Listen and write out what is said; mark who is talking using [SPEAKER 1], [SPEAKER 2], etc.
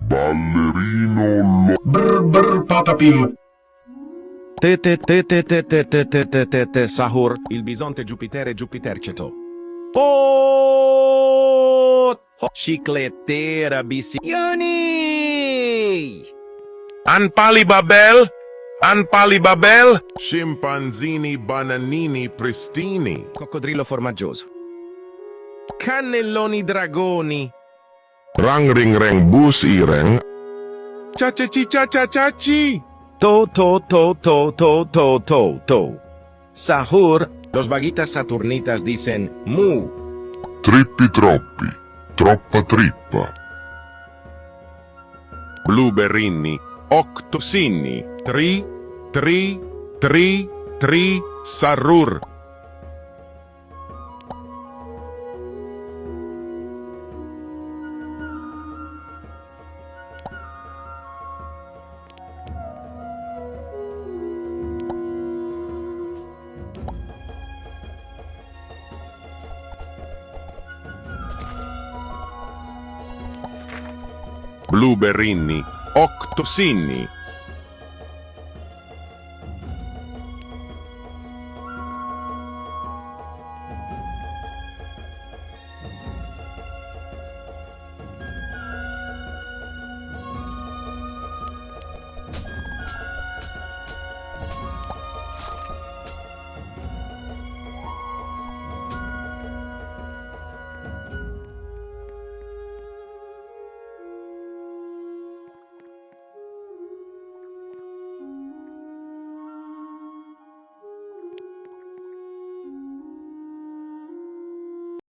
[SPEAKER 1] Ballerino
[SPEAKER 2] Brr brr patapim.
[SPEAKER 3] Te sahur, il bisonte Giupitere Giupiterceto. Oh, ciclettera bici. Yoni!
[SPEAKER 1] Anpalibabel, Anpalibabel, scimpanzini bananini pristini,
[SPEAKER 3] Coccodrillo formaggioso. Cannelloni dragoni.
[SPEAKER 1] rang ring reng bus ireng, cacaci cacacaci,
[SPEAKER 3] To. Sahur, los vaguitas saturnitas dicen mu.
[SPEAKER 1] trippi troppi, troppa trippa, blueberrini, octosinni, tri, sarrur. Blueberrini, octosinni,